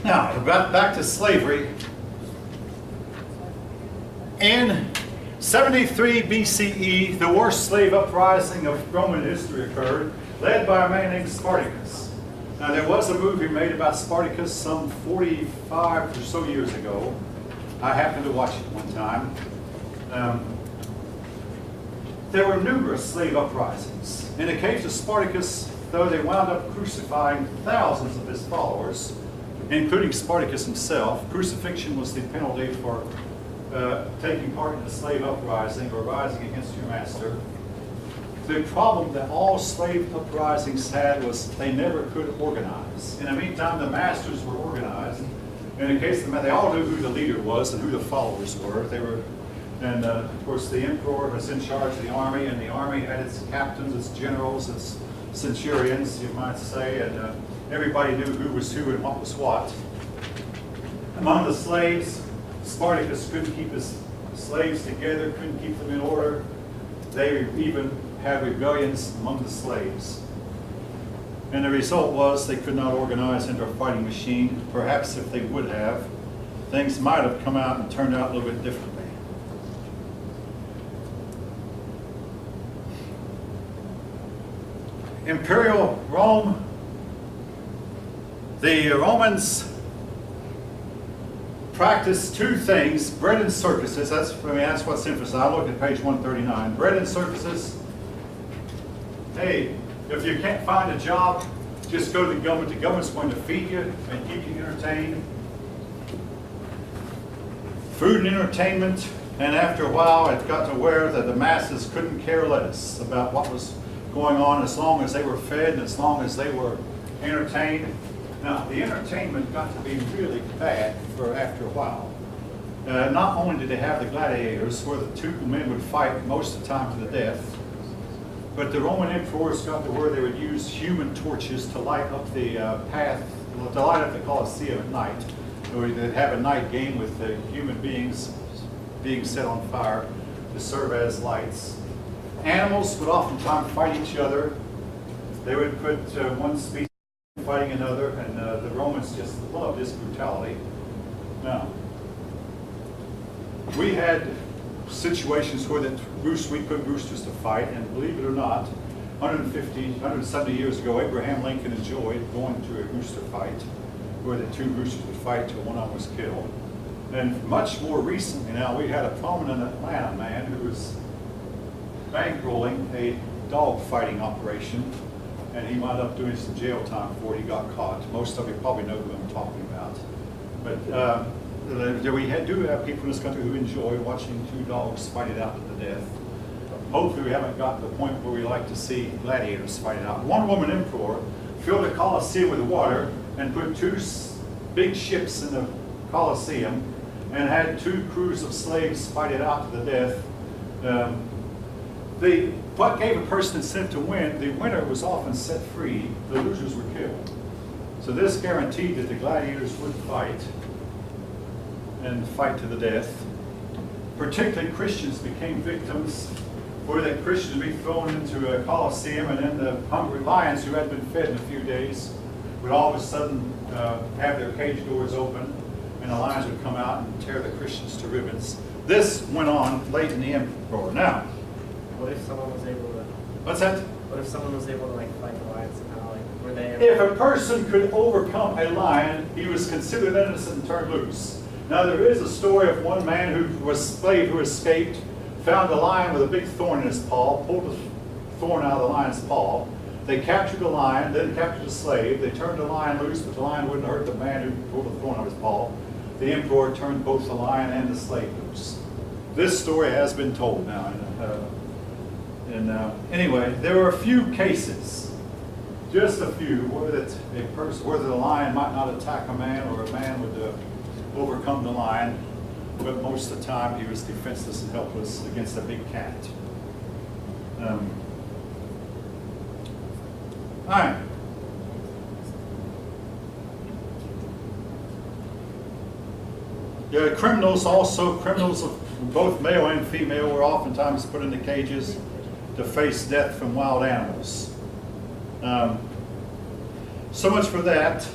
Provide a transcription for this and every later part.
Now, back to slavery. In 73 BCE, the worst slave uprising of Roman history occurred, led by a man named Spartacus. Now, there was a movie made about Spartacus some 45 or so years ago. I happened to watch it one time. There were numerous slave uprisings. In the case of Spartacus, though, they wound up crucifying thousands of his followers, including Spartacus himself. Crucifixion was the penalty for taking part in a slave uprising or rising against your master. The problem that all slave uprisings had was they never could organize. In the meantime, the masters were organized. In the case of the they all knew who the leader was and who the followers were. They were, and of course, the emperor was in charge of the army, and the army had its captains, its generals, its centurions, you might say, and everybody knew who was who and what was what. Among the slaves, Spartacus couldn't keep his slaves together, couldn't keep them in order. They even had rebellions among the slaves. And the result was they could not organize into a fighting machine. Perhaps if they would have, things might have come out and turned out a little bit differently. Imperial Rome, the Romans practiced two things: bread and circuses. That's what's emphasized. Look at page 139. Bread and circuses. Hey, if you can't find a job, just go to the government. The government's going to feed you and keep you entertained. Food and entertainment, and after a while it got to where that the masses couldn't care less about what was going on as long as they were fed and as long as they were entertained. Now, the entertainment got to be really bad for after a while. Not only did they have the gladiators, where the two men would fight most of the time to the death, but the Roman emperors got to where they would use human torches to light up the path, to light up the Colosseum at night. They'd have a night game with the human beings being set on fire to serve as lights. Animals would oftentimes fight each other. They would put one species fighting another, and the Romans just loved this brutality. Now, we had situations where we put roosters to fight, and believe it or not, 170 years ago, Abraham Lincoln enjoyed going to a rooster fight where the two roosters would fight till one of them was killed. And much more recently now, we had a prominent Atlanta man who was bankrolling a dog fighting operation, and he wound up doing some jail time before he got caught. Most of you probably know who I'm talking about. But we do have people in this country who enjoy watching two dogs fight it out to the death. Hopefully we haven't got to the point where we like to see gladiators fight it out. One Roman emperor filled a Colosseum with water and put two big ships in the Colosseum and had two crews of slaves fight it out to the death. What gave a person incentive to win? The winner was often set free. The losers were killed. So this guaranteed that the gladiators would fight and fight to the death. Particularly Christians became victims, where the Christians would be thrown into a Colosseum, and then the hungry lions who had been fed in a few days would all of a sudden have their cage doors open, and the lions would come out and tear the Christians to ribbons. This went on late in the emperor. Now, what if someone was able to? What's that? What if someone was able to fight the lions somehow? Were they? If a person could overcome a lion, he was considered innocent and turned loose. Now there is a story of one man who was a slave who escaped, found a lion with a big thorn in his paw, pulled the thorn out of the lion's paw. They captured the lion, then captured the slave. They turned the lion loose, but the lion wouldn't hurt the man who pulled the thorn out of his paw. The emperor turned both the lion and the slave loose. This story has been told now. Anyway, there were a few cases, just a few, where the lion might not attack a man, or a man would overcome the lion, but most of the time he was defenseless and helpless against a big cat. All right. Criminals of both male and female were oftentimes put into cages to face death from wild animals. So much for that.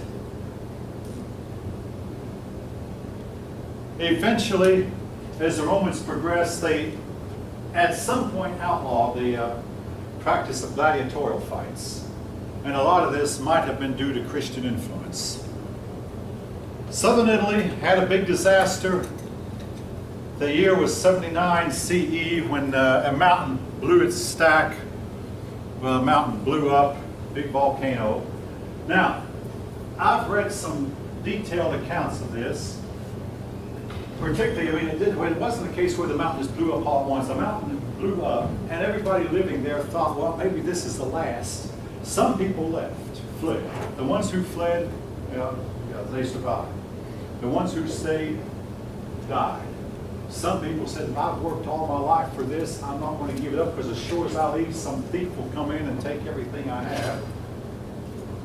Eventually, as the Romans progressed, they at some point outlawed the practice of gladiatorial fights. And a lot of this might have been due to Christian influence. Southern Italy had a big disaster. The year was 79 CE when a mountain blew its stack. Well, the mountain blew up, big volcano. Now, I've read some detailed accounts of this. Particularly, I mean, it wasn't a case where the mountain just blew up all at once. The mountain blew up, and everybody living there thought, well, maybe this is the last. Some people fled. The ones who fled, they survived. The ones who stayed died. Some people said, I've worked all my life for this. I'm not going to give it up because as sure as I leave, some thief will come in and take everything I have.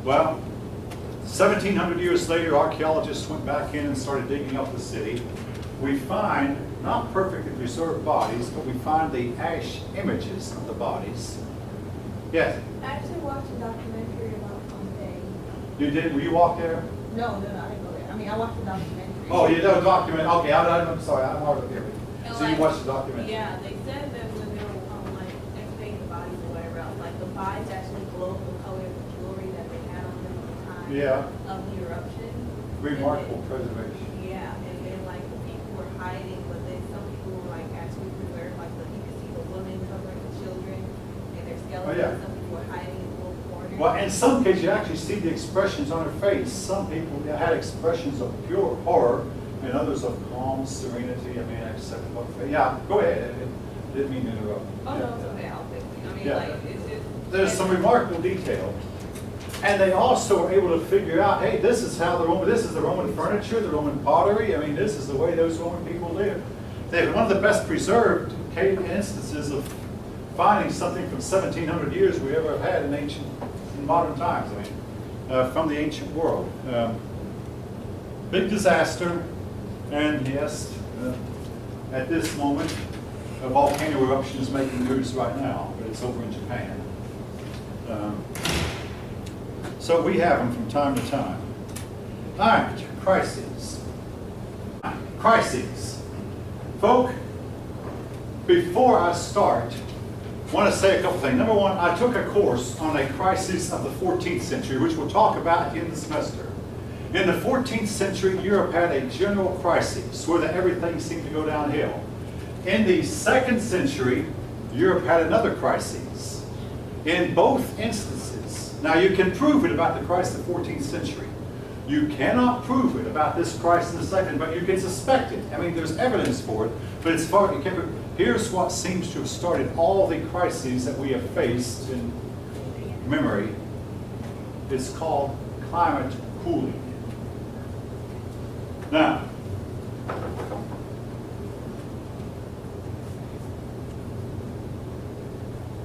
Well, 1,700 years later, archaeologists went back in and started digging up the city. We find not perfectly preserved bodies, but we find the ash images of the bodies. Yes? I actually watched a documentary about Pompeii. You did? Were you walk there? No, I didn't go there. I mean, I watched a documentary. Oh, you did a document. Okay, I'm sorry, I'm hard of hearing. And So you watched the documentary? Yeah, they said that when they were like excavating the bodies or whatever else, like the bodies actually glowed the color of the jewelry that they had on them at the time Yeah. of the eruption. Remarkable And preservation. yeah, and then like the people were hiding, but then some people were like actually preserved, like you could see the women covering the children and their skeletons. yeah. Some people were hiding in little corners. Well, in some cases, you actually see the expressions on their face. Some people had expressions of pure horror, and others of calm serenity. I mean, except yeah. Go ahead. I didn't mean to interrupt. Oh, Yeah. no, it's okay, I'll fix it. I mean, Yeah. like, it's just. There's some remarkable detail, and they also were able to figure out, hey, this is how this is the Roman furniture, the Roman pottery. I mean, this is the way those Roman people lived. They're one of the best preserved instances of finding something from 1,700 years we ever have had in modern times. I mean, from the ancient world. Big disaster, and yes, at this moment, a volcano eruption is making news right now, but it's over in Japan. So we have them from time to time. All right, crises. Crises. Folk, before I start, I want to say a couple things. Number one, I took a course on a crisis of the 14th century, which we'll talk about at the end of the semester. In the 14th century, Europe had a general crisis where everything seemed to go downhill. In the 2nd century, Europe had another crisis. In both instances, now you can prove it about the crisis of the 14th century. You cannot prove it about this crisis in the second, but you can suspect it. I mean, there's evidence for it, but it's far. Here's what seems to have started all the crises that we have faced in memory. It's called climate cooling. Now,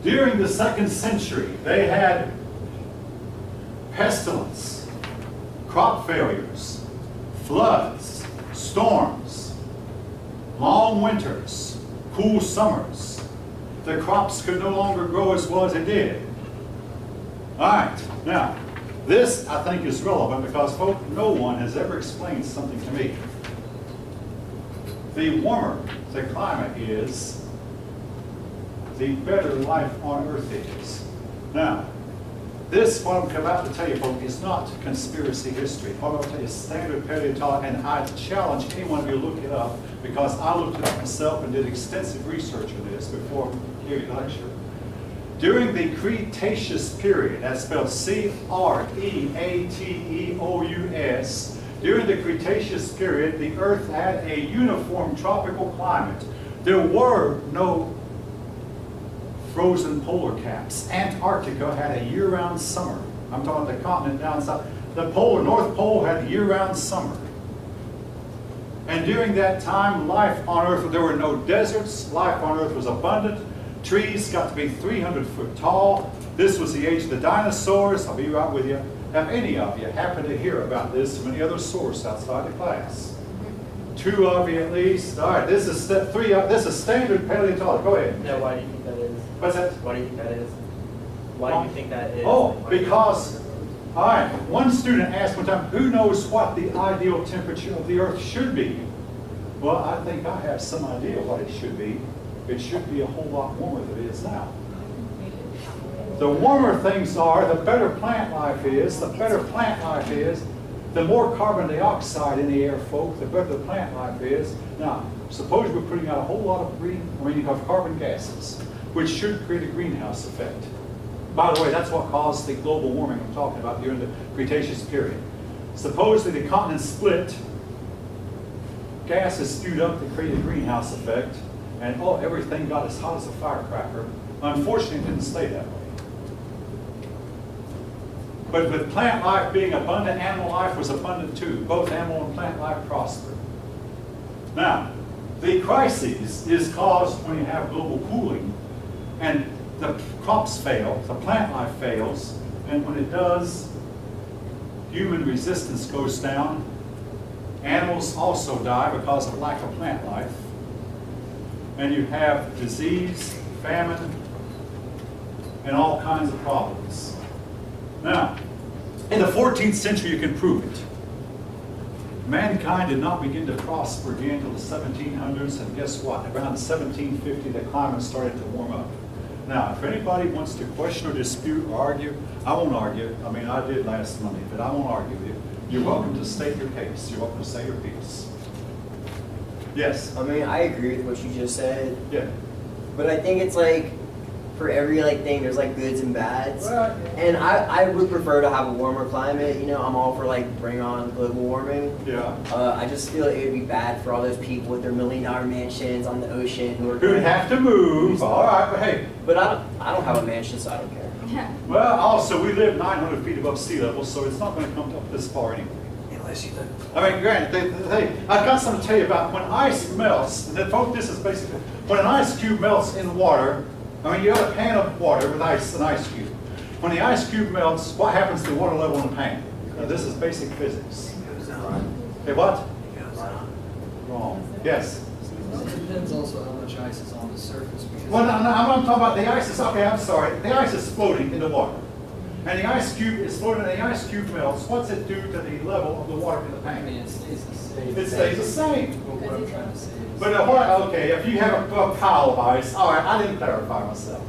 during the 2nd century, they had pestilence, crop failures, floods, storms, long winters, cool summers. The crops could no longer grow as well as they did. All right, now, this I think is relevant because, folks, no one has ever explained something to me. The warmer the climate is, the better life on Earth is. Now, this, what I'm about to tell you, folks, is not conspiracy history. What I'm going to tell you is standard paleontology, and I challenge any one of you to look it up because I looked it up myself and did extensive research on this before I gave the lecture. During the Cretaceous period, that's spelled C-R-E-A-T-E-O-U-S, during the Cretaceous period, the Earth had a uniform tropical climate. There were no frozen polar caps. Antarctica had a year-round summer. I'm talking about the continent down south. The North Pole had a year-round summer. And during that time, life on Earth, there were no deserts. Life on Earth was abundant. Trees got to be 300 foot tall. This was the age of the dinosaurs. I'll be right with you. Have any of you happened to hear about this from any other source outside the class? 2 of you at least. All right, this is step 3. This is standard paleontology. Go ahead. Yeah, why do you think that is? What's that? Why do you think that is? Why do you think that is? Oh, Why do you because, think all right, one student asked one time, who knows what the ideal temperature of the Earth should be? Well, I think I have some idea what it should be. It should be a whole lot warmer than it is now. The warmer things are, the better plant life is. The better plant life is, the more carbon dioxide in the air, folk, the better the plant life is. Now, suppose we're putting out a whole lot of carbon gases, which should create a greenhouse effect. By the way, that's what caused the global warming I'm talking about during the Cretaceous period. Suppose that the continents split, gases spewed up to create a greenhouse effect, and everything got as hot as a firecracker. Unfortunately, it didn't stay that way. But with plant life being abundant, animal life was abundant too. Both animal and plant life prospered. Now, the crisis is caused when you have global cooling and the crops fail, the plant life fails, and when it does, human resistance goes down. Animals also die because of lack of plant life. And you have disease, famine, and all kinds of problems. Now, in the 14th century, you can prove it. Mankind did not begin to prosper again until the 1700s, and guess what? Around 1750, the climate started to warm up. Now, if anybody wants to question or dispute or argue, I won't argue. I mean, I did last Monday, but I won't argue with you. You're welcome to state your case. You're welcome to say your piece. Yes? I mean, I agree with what you just said, Yeah. but I think it's like, for every thing, there's goods and bads. Well, And I would prefer to have a warmer climate. You know, I'm all for bring on global warming. yeah. I just feel it would be bad for all those people with their $1 million mansions on the ocean who are Who'd have to move. All right, but hey. But I don't have a mansion, so I don't care. Well, also, we live 900 feet above sea level, so it's not going to come up this far anyway. Unless you live. I mean, granted, hey, I've got something to tell you about when ice melts. Folks, this is basically, when an ice cube melts in water, I mean, you have a pan of water with an ice cube. When the ice cube melts, what happens to the water level in the pan? Now, this is basic physics. Hey, what? Wrong. Yes? Well, it depends also how much ice is on the surface. Because Well, no, I'm talking about the ice is, okay, I'm sorry. The ice is floating in the water. And the ice cube is floating, and the ice cube melts. What's it do to the level of the water in the I mean, pan? it stays the same. It stays the same. But what I'm trying to say is. But okay, if you have a pile of ice, all right, I didn't clarify myself.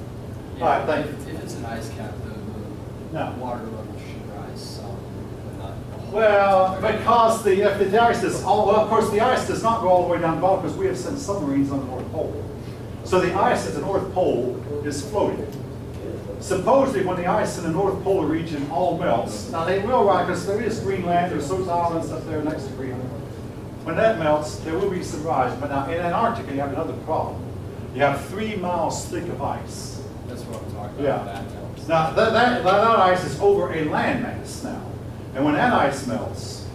All right, thank you. If it's an ice cap, the No. water level should rise some, but not a whole Well, lot. because if the ice is of course the ice does not go all the way down the bottom because we have sent submarines on the North Pole. So the ice at the North Pole is floating. Supposedly when the ice in the North Polar region all melts, now they will rise because there is Greenland, there's those islands up there next to Greenland. When that melts, there will be some rise. But now in Antarctica, you have another problem. You have 3 miles thick of ice. That's what I'm talking Yeah. about. That helps. Now, that ice is over a landmass now. And when that ice melts,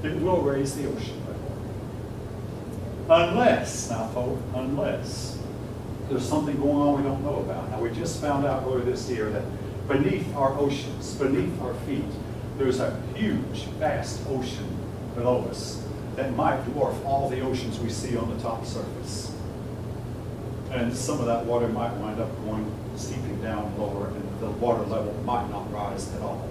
it will raise the ocean level. Unless there's something going on we don't know about. Now, we just found out earlier this year that beneath our oceans, beneath our feet, there's a huge, vast ocean below us that might dwarf all the oceans we see on the top surface. And some of that water might wind up going seeping down lower, and the water level might not rise at all.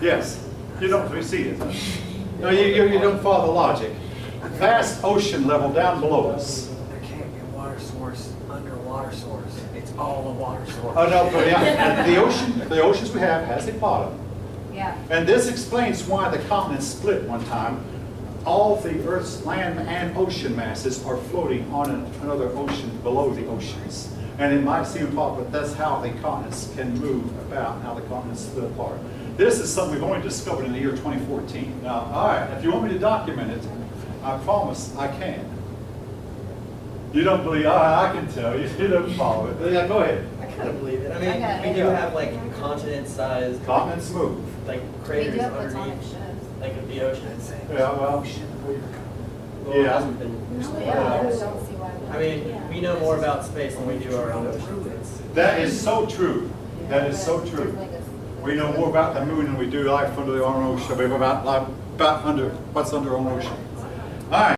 Yes, you don't really see it. No, you don't follow the logic. Vast ocean level down below us. There can't be a water source under a water source. It's all a water source. Oh no, but yeah, the oceans we have has a bottom. Yeah. And this explains why the continents split one time. All the Earth's land and ocean masses are floating on another ocean below the oceans. And it might seem odd, but that's how the continents can move about, how the continents split apart. This is something we've only discovered in the year 2014. Now, all right, if you want me to document it, I promise I can. You don't believe, I can tell you, you don't follow it. Yeah, go ahead. I kind of believe it. I mean, Okay. we do have continent-sized Continents move. craters We do have underneath platonic ships. of the ocean. Yeah, well, Well, it Yeah. hasn't been. Yeah, I don't see why. I mean, we know more about space than we do our own oceans. that is so true. That is so true. We know more about the moon than we do life under the ocean, about what's under our ocean. All right.